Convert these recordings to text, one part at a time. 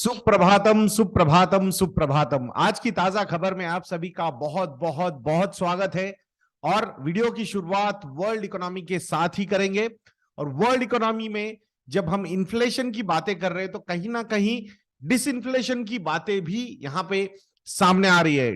सुप्रभातम सुप्रभातम सुप्रभातम। आज की ताजा खबर में आप सभी का बहुत बहुत बहुत स्वागत है। और वीडियो की शुरुआत वर्ल्ड इकोनॉमी के साथ ही करेंगे। और वर्ल्ड इकोनॉमी में जब हम इन्फ्लेशन की बातें कर रहे हैं तो कहीं ना कहीं डिसइन्फ्लेशन की बातें भी यहां पे सामने आ रही है।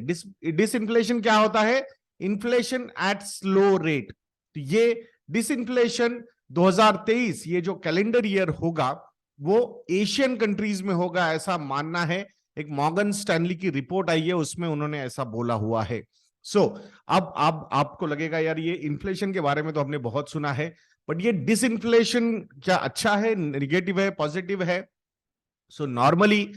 डिसइन्फ्लेशन क्या होता है? Inflation eight slow rate. तो ये डिसइन्फ्लेशन 2023 ये जो कैलेंडर ईयर होगा वो एशियन कंट्रीज में होगा, ऐसा मानना है। एक मॉर्गन स्टैनली की रिपोर्ट आई है, उसमें उन्होंने ऐसा बोला हुआ है। अब आपको लगेगा यार ये इन्फ्लेशन के बारे में तो हमने बहुत सुना है, बट ये डिसइन्फ्लेशन क्या अच्छा है, निगेटिव है, पॉजिटिव है? नॉर्मली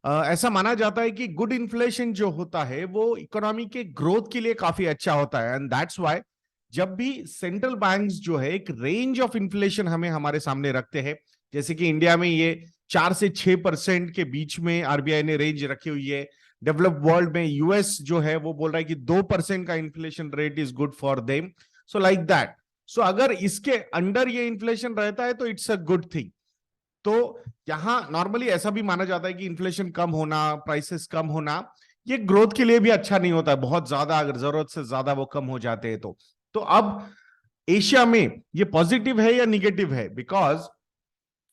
ऐसा माना जाता है कि गुड इन्फ्लेशन जो होता है वो इकोनॉमी के ग्रोथ के लिए काफी अच्छा होता है। एंड दैट्स व्हाई जब भी सेंट्रल बैंक्स जो है एक रेंज ऑफ इन्फ्लेशन हमें हमारे सामने रखते हैं, जैसे कि इंडिया में ये 4 से 6% के बीच में आरबीआई ने रेंज रखी हुई है। डेवलप वर्ल्ड में यूएस जो है वो बोल रहा है कि 2% का inflation rate is good for them. So like that. अगर इसके अंडर ये इन्फ्लेशन रहता है तो इट्स अ गुड थिंग। तो यहां नॉर्मली ऐसा भी माना जाता है कि इन्फ्लेशन कम होना, प्राइसेस कम होना, ये ग्रोथ के लिए भी अच्छा नहीं होता है। बहुत ज्यादा अगर जरूरत से ज्यादा वो कम हो जाते हैं तो अब एशिया में ये पॉजिटिव है या निगेटिव है? बिकॉज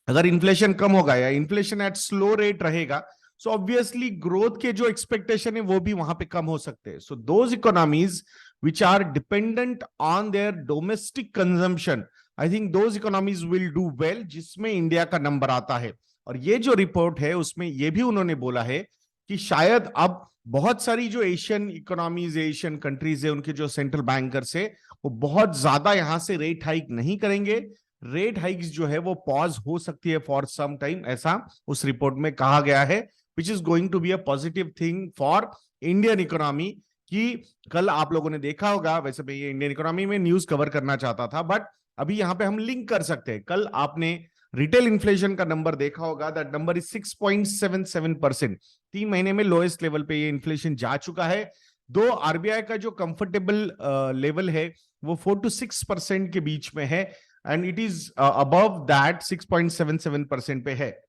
अगर इन्फ्लेशन कम होगा या इन्फ्लेशन एट स्लो रेट रहेगा, सो ऑब्वियसली ग्रोथ के जो एक्सपेक्टेशन है वो भी वहां पे कम हो सकते हैं। So those economies which are dependent on their domestic consumption, I think those economies will do well, जिसमें इंडिया का नंबर आता है। और ये जो रिपोर्ट है उसमें ये भी उन्होंने बोला है कि शायद अब बहुत सारी जो एशियन इकोनॉमीज, एशियन कंट्रीज है, उनके जो सेंट्रल बैंकर्स है वो बहुत ज्यादा यहां से रेट हाइक नहीं करेंगे। रेट हाइक्स जो है वो पॉज हो सकती है फॉर सम टाइम, ऐसा उस रिपोर्ट में कहा गया है, which is going to be a positive thing for Indian economy. कि कल आप लोगों ने देखा होगा, वैसे मैं ये इंडियन इकोनॉमी में न्यूज कवर करना चाहता था, बट अभी यहां पे हम लिंक कर सकते हैं। कल आपने रिटेल इन्फ्लेशन का नंबर देखा होगा, दैट नंबर इज 6.77%। 3 महीने में लोएस्ट लेवल पे ये इन्फ्लेशन जा चुका है। दो आरबीआई का जो कंफर्टेबल लेवल है वो 4 to 6% के बीच में है, and it is above that 6.77% पे है।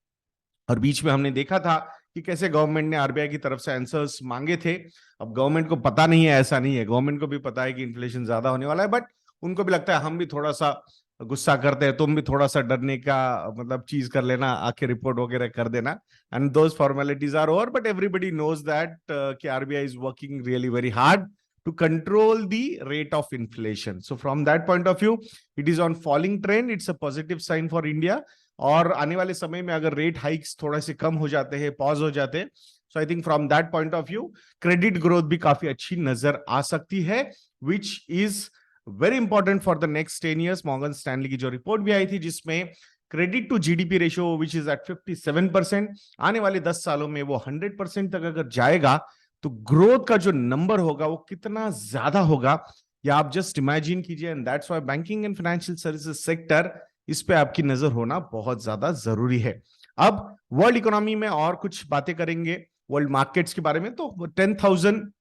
और बीच में हमने देखा था कि कैसे गवर्नमेंट ने आरबीआई की तरफ से आंसर्स मांगे थे। अब गवर्नमेंट को पता नहीं है, ऐसा नहीं है, गवर्नमेंट को भी पता है कि इन्फ्लेशन ज्यादा होने वाला है, बट उनको भी लगता है हम भी थोड़ा सा गुस्सा करते हैं, तुम भी थोड़ा सा डरने का मतलब चीज कर लेना, आके रिपोर्ट वगैरह कर देना, and those formalities are over. But everybody knows that कि RBI is working really very hard to control the rate of inflation. So from that point of view, it is on falling trend. It's a positive sign for India. और आने वाले समय में अगर rate hikes थोड़ा से कम हो जाते हैं, पॉज हो जाते हैं, so I think from that point of view credit growth भी काफी अच्छी नजर आ सकती है, which is very important for the next 10 years। Morgan Stanley की जो रिपोर्ट भी आई थी जिसमें credit to GDP ratio which is at 57%, आने वाले 10 सालों में वो 100% तक अगर जाएगा तो ग्रोथ का जो नंबर होगा वो कितना ज्यादा होगा, या आप जस्ट इमेजिन कीजिए। And that's why banking and financial services sector, इस पे आपकी नजर होना बहुत ज्यादा जरूरी है। अब वर्ल्ड इकोनॉमी में और कुछ बातें करेंगे, वर्ल्ड मार्केट्स के बारे में। तो 10,000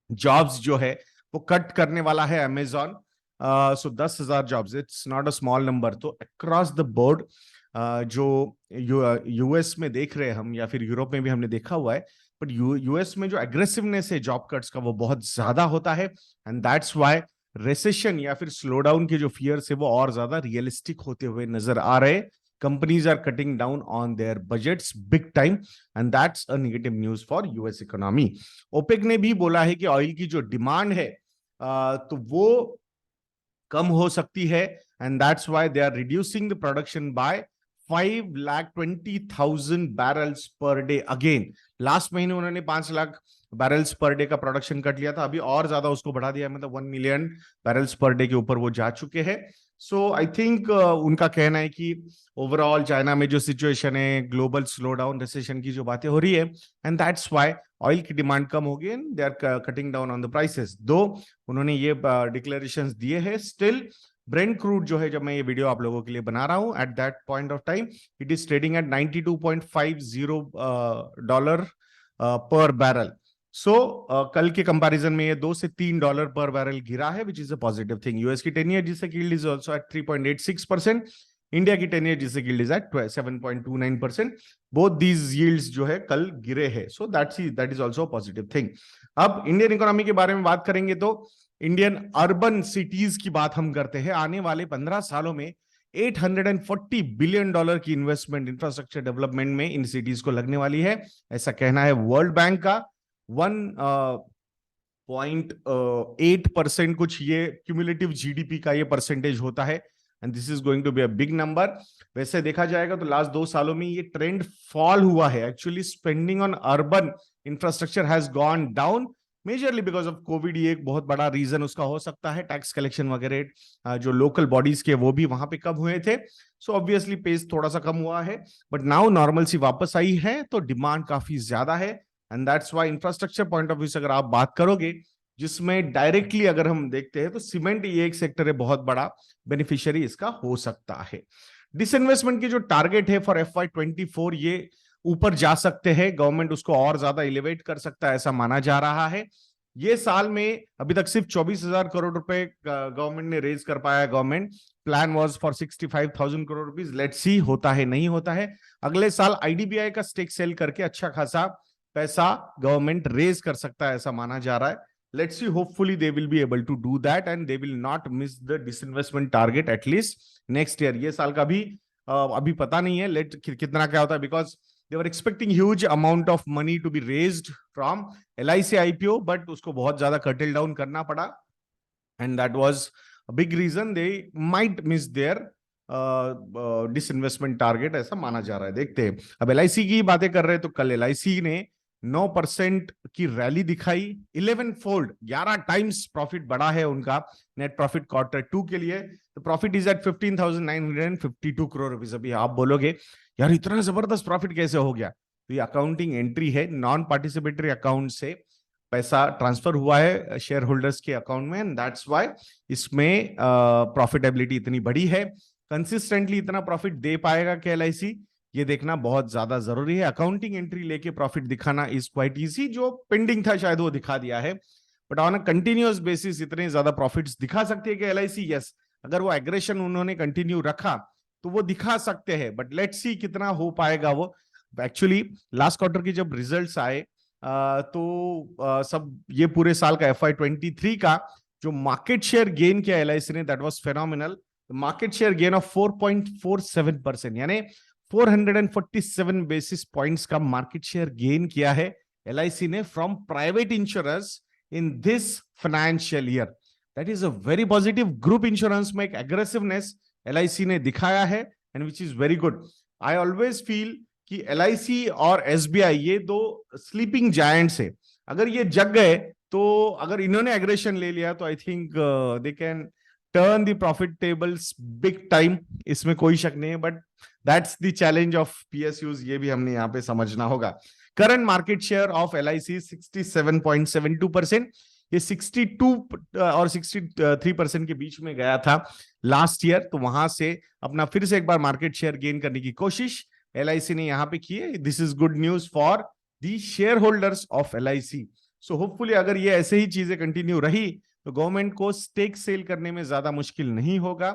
जॉब्स जो है वो कट करने वाला है Amazon. 10,000 jobs, it's not a small number. तो अक्रॉस द बोर्ड जो यूएस में देख रहे हैं हम, या फिर यूरोप में भी हमने देखा हुआ है, बट यूएस में जो एग्रेसिवनेस है जॉब कट्स का वो बहुत ज्यादा होता है। एंड दैट्स व्हाई रिसेशन या फिर स्लो डाउन के जो फियर्स है वो और ज्यादा रियलिस्टिक होते हुए नजर आ रहे। Companies are cutting down on their budgets big time, and that's a negative news for US economy. OPEC ने भी बोला है कि ऑयल की जो डिमांड है तो वो कम हो सकती है, and that's why they are reducing the production by 5,20,000 barrels per day again. Last महीने उन्होंने 5 लाख बैरल्स पर डे का प्रोडक्शन कट लिया था, अभी और ज्यादा उसको बढ़ा दिया, मतलब 1 मिलियन बैरल्स पर डे के ऊपर वो जा चुके हैं। सो आई थिंक उनका कहना है कि ओवरऑल चाइना में जो सिचुएशन है, ग्लोबल स्लो डाउन, रिसेशन की जो बातें हो रही है, एंड दैट्स व्हाई ऑयल की डिमांड कम होगी and they are cutting down on the prices. दो उन्होंने ये डिक्लेरेशंस दिए हैं, स्टिल ब्रेंट क्रूड जो है, जब मैं ये वीडियो आप लोगों के लिए बना रहा हूं, at that point of time it is trading at $92.50 पर बैरल। कल के कंपैरिजन में ये $2 से $3 पर बैरल गिरा है, which is a positive thing. US की 10 ईयर जिससे yield is also at 3.86%। India की 10 ईयर जिसे गिल्ड is at 7.29%। Both these yields जो है कल गिरे हैं, so that is also positive thing. अब इंडियन इकोनॉमी के बारे में बात करेंगे तो इंडियन अर्बन सिटीज की बात हम करते हैं। आने वाले 15 सालों में $840 बिलियन की इन्वेस्टमेंट इंफ्रास्ट्रक्चर डेवलपमेंट में इन सिटीज को लगने वाली है, ऐसा कहना है वर्ल्ड बैंक का। 1.8% कुछ ये क्यूमुलेटिव जीडीपी का ये परसेंटेज होता है, and this is going to be a big number. वैसे देखा जाएगा तो लास्ट 2 सालों में ये ट्रेंड फॉल हुआ है। Actually spending on urban infrastructure has gone down majorly because of Covid. ये एक बहुत बड़ा रीजन उसका हो सकता है। टैक्स कलेक्शन वगैरह जो लोकल बॉडीज के वो भी वहां पे कम हुए थे, सो ऑब्वियसली पेस थोड़ा सा कम हुआ है, बट नाउ नॉर्मल सी वापस आई है तो डिमांड काफी ज्यादा है, and that's why infrastructure point of view से अगर आप बात करोगे, जिसमें डायरेक्टली अगर हम देखते हैं तो सीमेंट ये एक सेक्टर है, बहुत बड़ा बेनिफिशियरी इसका हो सकता है। डिसइन्वेस्टमेंट की जो टारगेट है फॉर FY24 ये ऊपर जा सकते हैं, गवर्नमेंट उसको और ज्यादा एलिवेट कर सकता है ऐसा माना जा रहा है। ये साल में अभी तक सिर्फ 24,000 करोड़ रुपए गवर्नमेंट ने रेज कर पाया। Government plan was for 65,000 crore rupees. Let's see होता है नहीं होता है। अगले साल IDBI का स्टेक सेल करके अच्छा खासा पैसा गवर्नमेंट रेज कर सकता है ऐसा माना जा रहा है। Let's see, hopefully they will be able to do that and they will not miss the disinvestment target at least next year। ये साल का भी अभी पता नहीं है लेट कितना क्या होता है, because they were expecting huge amount of money to be raised from LIC IPO, but उसको बहुत ज्यादा curtail down करना पड़ा, and that was a big reason they might miss their disinvestment target ऐसा माना जा रहा है। देखते हैं। अब LIC की बातें कर रहे हैं तो कल LIC ने 9% की रैली दिखाई, 11 फोल्ड 11 टाइम्स प्रॉफिट बढ़ा है उनका नेट प्रॉफिट Q2 के लिए। तो profit is at 15,952 crore rupees. अभी आप बोलोगे यार इतना जबरदस्त प्रॉफिट कैसे हो गया, तो ये अकाउंटिंग एंट्री है। नॉन पार्टिसिपेटरी अकाउंट से पैसा ट्रांसफर हुआ है शेयर होल्डर्स के अकाउंट में, एंड दैट्स व्हाई इसमें प्रॉफिटेबिलिटी इतनी बड़ी है। कंसिस्टेंटली इतना प्रॉफिट दे पाएगा क्या LIC, ये देखना बहुत ज्यादा जरूरी है। अकाउंटिंग एंट्री लेके प्रॉफिट दिखाना इज क्वाइट इजी, जो पेंडिंग था शायद वो दिखा दिया है, but on a continuous basis इतने ज्यादा प्रॉफिट्स दिखा सकती है कि LIC। यस, अगर वो एग्रेशन उन्होंने कंटिन्यू रखा तो वो दिखा सकते हैं, बट लेट्स सी कितना हो पाएगा वो। एक्चुअली लास्ट क्वार्टर की जब रिजल्ट्स आए तो सब ये पूरे साल का FY23 का जो मार्केट शेयर गेन किया LIC ने, that was phenomenal. Market share gain of 4.47%, यानी 447 बेसिस पॉइंट्स का मार्केट शेयर गेन किया है LIC ने from private insurance in this financial year. That is a very positive. Group insurance में एक aggressiveness LIC ने दिखाया है, and which is very good. I always feel कि LIC और SBI ये दो स्लीपिंग जायंट्स है। अगर ये जग गए तो अगर इन्होंने एग्रेशन ले लिया तो I think they can turn the profit tables big time, इसमें कोई शक नहीं है, but that's the challenge of PSUs, ये भी हमने यहाँ पे समझना होगा। Current market share of LIC 67.72%, ये 62 और 63% के बीच में गया था लास्ट ईयर, तो वहां से अपना फिर से एक बार मार्केट शेयर गेन करने की कोशिश LIC ने यहाँ पे की है। This is good news for the share holders of LIC। So hopefully अगर ये ऐसे ही चीजें कंटिन्यू रही तो गवर्नमेंट को स्टेक सेल करने में ज्यादा मुश्किल नहीं होगा।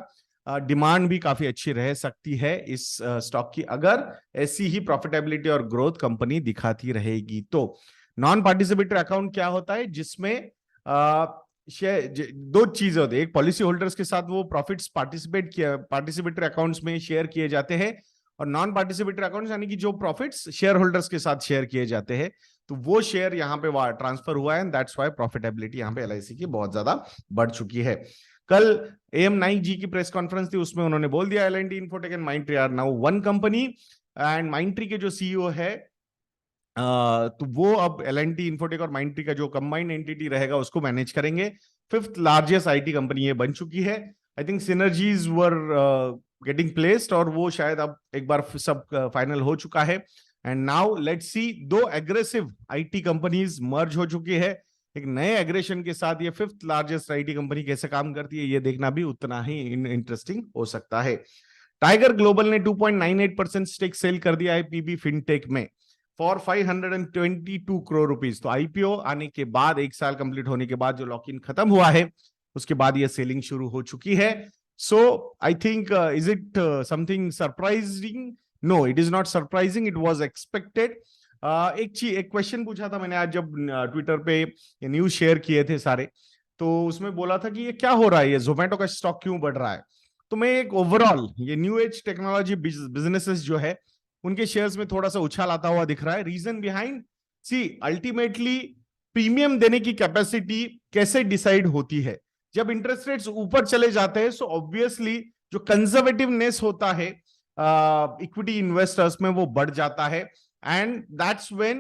डिमांड भी काफी अच्छी रह सकती है इस स्टॉक की, अगर ऐसी ही प्रॉफिटेबिलिटी और ग्रोथ कंपनी दिखाती रहेगी तो। नॉन पार्टिसिपेटरी अकाउंट क्या होता है, जिसमें दो चीजें होती है। एक, पॉलिसी होल्डर्स के साथ वो प्रॉफिट्स पार्टिसिपेटरी अकाउंट्स में शेयर किए जाते हैं, और नॉन पार्टिसिपेटरी अकाउंट्स यानी कि जो प्रॉफिट्स शेयर होल्डर्स के साथ शेयर किए जाते हैं, तो वो शेयर यहाँ पे ट्रांसफर हुआ है, एंड दैट्स व्हाई प्रॉफिटेबिलिटी यहाँ पे LIC की बहुत ज्यादा बढ़ चुकी है। कल AM नाइक जी की प्रेस कॉन्फ्रेंस थी, उसमें उन्होंने बोल दिया L&T Infotech and Mindtree are now one company, and Mindtree के जो CEO है तो वो अब L&T इन्फोटेक और माइंडट्री का जो कंबाइंड एंटिटी रहेगा उसको मैनेज करेंगे। 5th लार्जेस्ट IT कंपनी ये बन चुकी है। I think synergies were getting placed, और वो शायद अब एक बार सब फाइनल हो चुका है, एंड नाउ लेट्स सी, दो एग्रेसिव IT कंपनीज मर्ज हो चुकी है। एक नए एग्रेशन के साथ ये 5th लार्जेस्ट IT कंपनी कैसे काम करती है, ये देखना भी उतना ही इंटरेस्टिंग हो सकता है। टाइगर ग्लोबल ने 2.98% स्टेक सेल कर दिया है PB फिनटेक में फॉर 522 करोड़ रुपीज। तो IPO आने के बाद, एक साल कंप्लीट होने के बाद जो लॉक इन खत्म हुआ है, उसके बाद ये सेलिंग शुरू हो चुकी है। So I think is it something surprising? No, it is not surprising. It was expected. एक क्वेश्चन पूछा था मैंने आज जब ट्विटर पे ये न्यूज शेयर किए थे सारे, तो उसमें बोला था कि ये क्या हो रहा है, ये जोमेटो का स्टॉक क्यों बढ़ रहा है। तो मैं एक ओवरऑल ये न्यू एज टेक्नोलॉजी बिजनेसेस जो है उनके शेयर्स में थोड़ा सा उछाल आता हुआ दिख रहा है। Reason behind, see ultimately premium देने की कैपेसिटी कैसे डिसाइड होती है। जब इंटरेस्ट रेट्स ऊपर चले जाते हैं, सो ऑब्वियसली जो कंजर्वेटिवनेस होता है इक्विटी इन्वेस्टर्स में वो बढ़ जाता है, एंड दैट्स व्हेन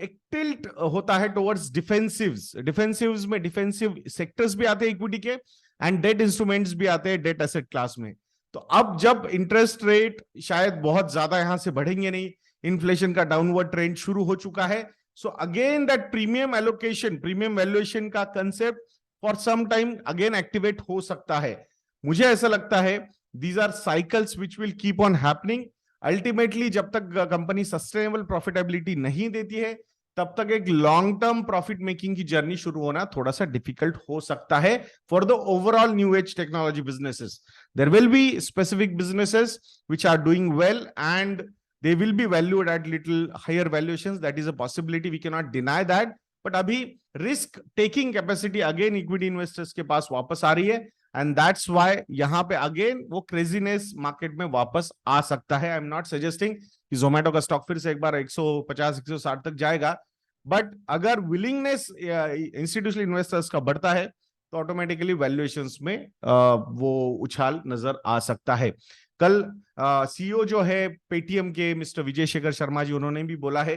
एक टिल्ट होता है टुवर्ड्स डिफेंसिव्स में डिफेंसिव सेक्टर्स भी आते हैं इक्विटी के, एंड डेट इंस्ट्रूमेंट्स भी आते हैं डेट एसेट क्लास में। तो अब जब इंटरेस्ट रेट शायद बहुत ज्यादा यहां से बढ़ेंगे नहीं, इन्फ्लेशन का डाउनवर्ड ट्रेंड शुरू हो चुका है, so again that premium allocation, premium valuation का concept for some time again activate हो सकता है। मुझे ऐसा लगता है these are cycles which will keep on happening. Ultimately जब तक कंपनी सस्टेनेबल प्रॉफिटेबिलिटी नहीं देती है, तब तक एक लॉन्ग टर्म प्रॉफिट मेकिंग की जर्नी शुरू होना थोड़ा सा डिफिकल्ट हो सकता है for the overall new age technology businesses. There will be specific businesses which are doing well and they will be valued at little higher valuations. That is a possibility, we cannot deny that. But अभी risk taking capacity again equity investors के पास वापस आ रही है, and that's why यहाँ पे again वो craziness market में वापस आ सकता है। I'm not suggesting कि Zomato का स्टॉक फिर से एक बार 150 160 तक जाएगा, बट अगर willingness institutional investors का बढ़ता है तो ऑटोमेटिकली वैल्यूएशंस में वो उछाल नजर आ सकता है। कल सीईओ जो है पेटीएम के मिस्टर विजय शेखर शर्मा जी, उन्होंने भी बोला है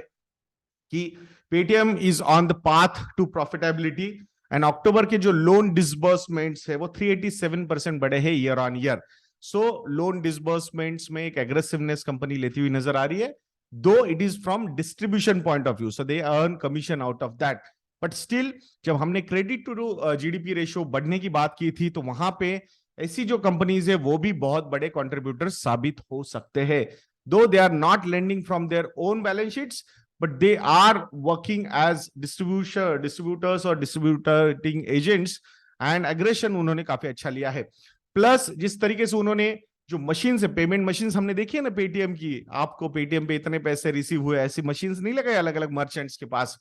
कि Paytm is on the path to profitability, and October के जो लोन डिसबर्समेंट्स है वो 387% बढ़े हैं year on year. So loan disbursements में एक एग्रेसिवनेस कंपनी लेती हुई नजर आ रही है, दो it is from distribution point of view, so they earn commission out of that. But still जब हमने क्रेडिट टू जीडीपी रेशियो बढ़ने की बात की थी, तो वहां पे ऐसी जो कंपनीज है वो भी बहुत बड़े कंट्रीब्यूटर साबित हो सकते हैं। Though they are not lending from their own balance sheets, but they are working as distributors और डिस्ट्रीब्यूटिंग एजेंट्स, एंड एग्रेशन उन्होंने काफी अच्छा लिया है। प्लस जिस तरीके से उन्होंने जो मशीन से पेमेंट मशीन हमने देखी है ना पेटीएम की, आपको पेटीएम पे इतने पैसे रिसीव हुए, ऐसी मशीन नहीं लगाए अलग अलग मर्चेंट्स के पास,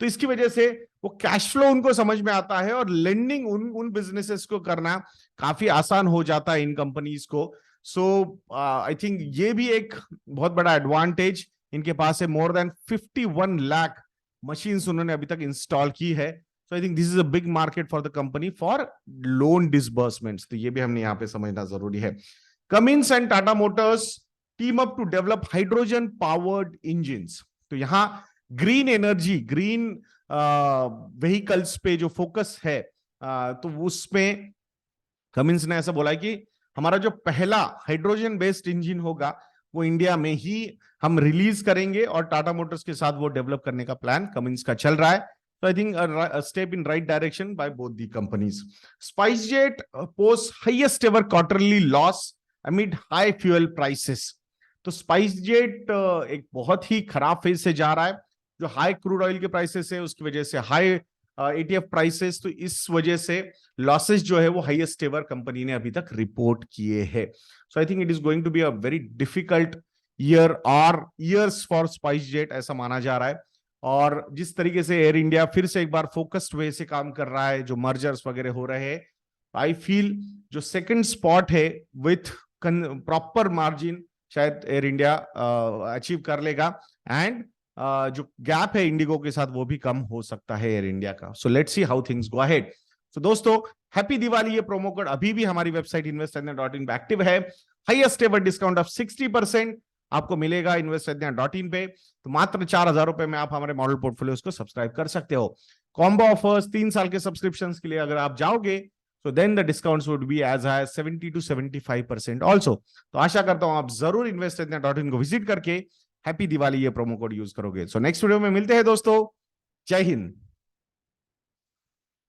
तो इसकी वजह से वो कैश फ्लो उनको समझ में आता है और लेंडिंग उन बिजनेसेस को करना काफी आसान हो जाता है इन कंपनीज को। सो आई थिंक ये भी एक बहुत बड़ा एडवांटेज इनके पास है। मोर देन 51 लाख मशीन्स उन्होंने अभी तक इंस्टॉल की है। So I think this is a big market for the company for loan disbursements, तो ये भी हमने यहाँ पे समझना जरूरी है। Cummins and Tata Motors team up to develop hydrogen powered engines. तो यहाँ ग्रीन एनर्जी, ग्रीन व्हीकल्स पे जो फोकस है, तो उसमें कमिंस ने ऐसा बोला है कि हमारा जो पहला हाइड्रोजन बेस्ड इंजन होगा वो इंडिया में ही हम रिलीज करेंगे, और टाटा मोटर्स के साथ वो डेवलप करने का प्लान कमिंस का चल रहा है। तो I think step in right direction by both the companies. SpiceJet post highest ever quarterly loss amid high fuel prices. तो स्पाइसजेट एक बहुत ही खराब फेज से जा रहा है, जो हाई क्रूड ऑयल के प्राइसेस है उसकी वजह से हाई एटीएफ प्राइसेस, तो इस वजह से लॉसेस जो है वो हाईएस्ट एवर कंपनी ने अभी तक रिपोर्ट किए हैं। So I think it is going to be a very difficult year और ईयर्स फॉर स्पाइसजेट, ऐसा माना जा रहा है। और जिस तरीके से एयर इंडिया फिर से एक बार फोकस्ड वे से काम कर रहा है, जो मर्जर्स वगैरह हो रहे हैं, आई फील जो सेकंड स्पॉट है विथ प्रॉपर मार्जिन शायद एयर इंडिया अचीव कर लेगा, एंड जो गैप है इंडिगो के साथ वो भी कम हो सकता है एयर इंडिया का। So let's see how things go ahead. So दोस्तों, हैप्पी दिवाली। ये प्रोमो कोड अभी भी हमारी वेबसाइट investindia.in पे एक्टिव है। हाईएस्ट एवर डिस्काउंट ऑफ 60% आपको मिलेगा investindia.in पे। तो मात्र 4,000 रुपए में आप हमारे मॉडल पोर्टफोलियोज को सब्सक्राइब कर सकते हो। कॉम्बो ऑफर्स 3 साल के सब्सक्रिप्शन के लिए अगर आप जाओगे, so then the discounts would be as high as 70 to 75% also। तो आशा करता हूं आप जरूर investindia.in को विजिट करके हैप्पी दिवाली ये प्रोमो कोड यूज करोगे। सो नेक्स्ट वीडियो में मिलते हैं दोस्तों। जय हिंद।